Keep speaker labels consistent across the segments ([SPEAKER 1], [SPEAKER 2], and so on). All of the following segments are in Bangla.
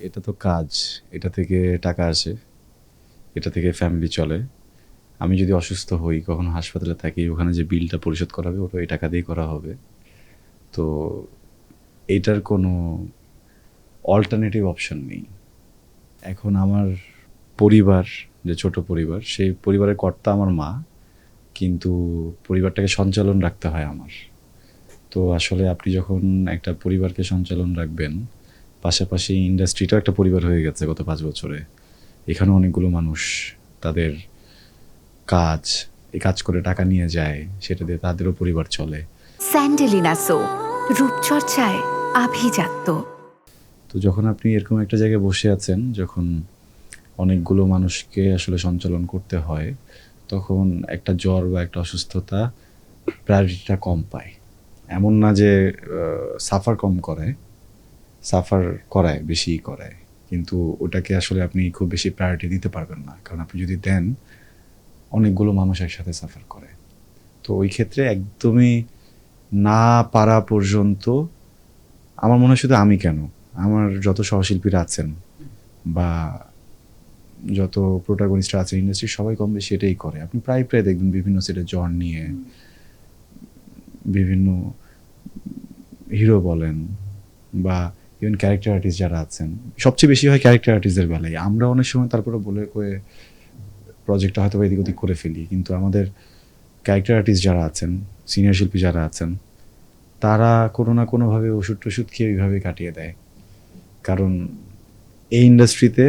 [SPEAKER 1] এটা তো কাজ। এটা থেকে টাকা আসে। এটা থেকে ফ্যামিলি চলে। আমি যদি অসুস্থ হই, কখনো হাসপাতালে থাকি, ওখানে যে বিলটা পরিশোধ করা হবে ওটা এই টাকা দিয়েই করা হবে। তো এইটার কোনো অল্টারনেটিভ অপশন নেই। এখন আমার পরিবার, যে ছোট পরিবার, সেই পরিবারের কর্তা আমার মা। কিন্তু পরিবারটাকে সঞ্চালন রাখতে হয় আমার। তো আসলে আপনি যখন একটা পরিবারকে সঞ্চালন রাখবেন, পাশাপাশি ইন্ডাস্ট্রিটাও একটা পরিবার হয়ে গেছে গত ৫ বছরে। এখানে অনেকগুলো মানুষ তাদের কাজ, এই কাজ করে টাকা নিয়ে যায়, সেটা দিয়ে তাদেরও পরিবার চলে।
[SPEAKER 2] স্যান্ডেলিনা সো রূপচর্চায় আভিজাত্য।
[SPEAKER 1] তো যখন আপনি এরকম একটা জায়গায় বসে আছেন, যখন অনেকগুলো মানুষকে আসলে সঞ্চালন করতে হয়, তখন একটা জ্বর বা একটা অসুস্থতা প্রায়োরিটিটা কম পায়। এমন না যে সাফার কম করে, সাফার করায়, বেশিই করায়। কিন্তু ওটাকে আসলে আপনি খুব বেশি প্রায়োরিটি দিতে পারবেন না, কারণ আপনি যদি দেন, অনেকগুলো মানুষ একসাথে সাফার করে। তো ওই ক্ষেত্রে একদমই না পারা পর্যন্ত আমার মনে হয় শুধু আমি কেন, আমার যত সহশিল্পীরা আছেন বা যত প্রোটাগনিস্টরা আছে ইন্ডাস্ট্রি, সবাই কম বেশি এটাই করে। আপনি প্রায় দেখবেন বিভিন্ন সেটে জ্বর নিয়ে বিভিন্ন হিরো বলেন বা ইভেন ক্যারেক্টার আর্টিস্ট যারা আছেন, সবচেয়ে বেশি হয় ক্যারেক্টার আর্টিস্টদের বেলায়। আমরা অনেক সময় তারপরে বলে কয়ে প্রজেক্টটা হয়তো এদিক ওদিক করে ফেলি, কিন্তু আমাদের ক্যারেক্টার আর্টিস্ট যারা আছেন, সিনিয়র শিল্পী যারা আছেন, তারা কোনো না কোনোভাবে ওষুধ টষুধ খেয়ে ওইভাবে কাটিয়ে দেয়। কারণ এই ইন্ডাস্ট্রিতে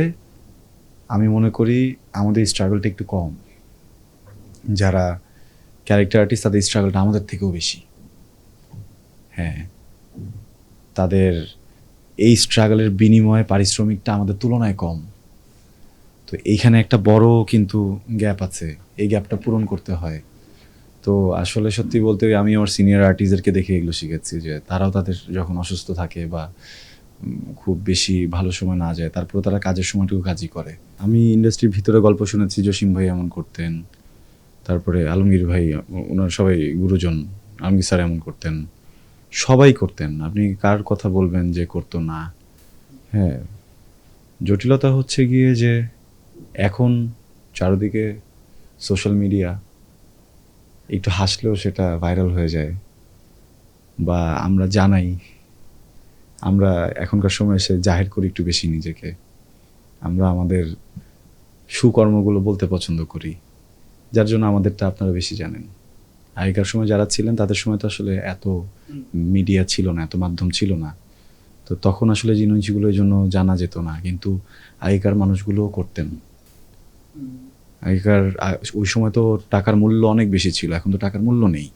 [SPEAKER 1] আমি মনে করি আমাদের স্ট্রাগলটা একটু কম। যারা ক্যারেক্টার আর্টিস্ট, তাদের স্ট্রাগলটা আমাদের থেকেও বেশি। হ্যাঁ, তাদের এই স্ট্রাগলের বিনিময়ে পারিশ্রমিকটা আমাদের তুলনায় কম। তো এইখানে একটা বড় কিন্তু গ্যাপ আছে, এই গ্যাপটা পূরণ করতে হয়। তো আসলে সত্যি বলতে আমি আমার সিনিয়র আর্টিস্টদেরকে দেখে এগুলো শিখেছি, যে তারাও তাদের যখন অসুস্থ থাকে বা খুব বেশি ভালো সময় না যায়, তারপরে তারা কাজের সময়টুকু কাজই করে। আমি ইন্ডাস্ট্রির ভিতরে গল্প শুনেছি, জসিম ভাই এমন করতেন, তারপরে আলমগীর ভাই, ওনার সবাই গুরুজন, আলমগীর স্যার এমন করতেন, সবাই করতেন। আপনি কার কথা বলবেন যে করতো না? হ্যাঁ, জটিলতা হচ্ছে গিয়ে যে এখন চারদিকে সোশ্যাল মিডিয়া, একটু হাসলেও সেটা ভাইরাল হয়ে যায়, বা আমরা জানাই, আমরা এখনকার সময় এসে জাহির করি একটু বেশি নিজেকে। আমরা আমাদের সুকর্মগুলো বলতে পছন্দ করি, যার জন্য আমাদেরটা আপনারা বেশি জানেন। আগেকার সময় যারা ছিলেন, তাদের সময় তো আসলে এত মিডিয়া ছিল না, এত মাধ্যম ছিল না। তো তখন আসলে জিনিসগুলো এই জন্য জানা যেত না, কিন্তু আগেকার মানুষগুলোও করতেন। আগেকার ওই সময় তো টাকার মূল্য অনেক বেশি ছিল, এখন তো টাকার মূল্য নেই।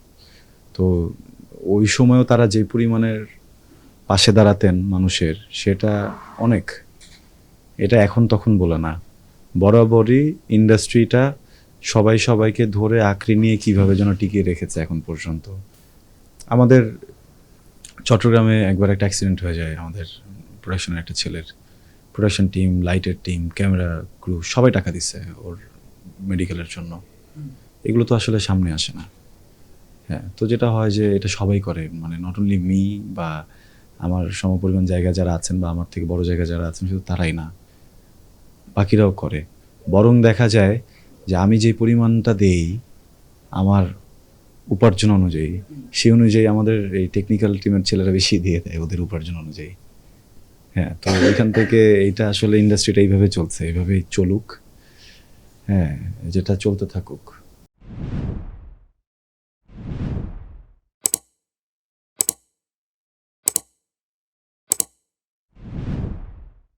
[SPEAKER 1] তো ওই সময়ও তারা যে পরিমাণের পাশে দাঁড়াতেন মানুষের, সেটা অনেক। এটা এখন তখন বলে না, বরাবরই ইন্ডাস্ট্রিটা সবাই সবাইকে ধরে আঁকড়ে নিয়ে কীভাবে যেন টিকিয়ে রেখেছে এখন পর্যন্ত। আমাদের চট্টগ্রামে একবার একটা অ্যাক্সিডেন্ট হয়ে যায় আমাদের প্রোডাকশনের একটা ছেলের। প্রোডাকশন টিম, লাইটের টিম, ক্যামেরা ক্রু সবাই টাকা দিচ্ছে ওর মেডিকেলের জন্য। এগুলো তো আসলে সামনে আসে না। হ্যাঁ, তো যেটা হয় যে এটা সবাই করে, মানে নট অনলি মি বা আমার সমপরিমাণ জায়গা যারা আছেন বা আমার থেকে বড় জায়গা যারা আছেন, শুধু তারাই না, বাকিরাও করে। বরং দেখা যায় যে আমি যে পরিমাণটা দেই আমার উপার্জন অনুযায়ী, সেই অনুযায়ী আমাদের এই টেকনিক্যাল টিমের ছেলেরা বেশি দিয়ে দেয় ওদের উপার্জন অনুযায়ী। হ্যাঁ, তো এখান থেকে এইটা আসলে ইন্ডাস্ট্রিটা এইভাবে চলছে, এইভাবেই চলুক। হ্যাঁ, যেটা চলতে থাকুক।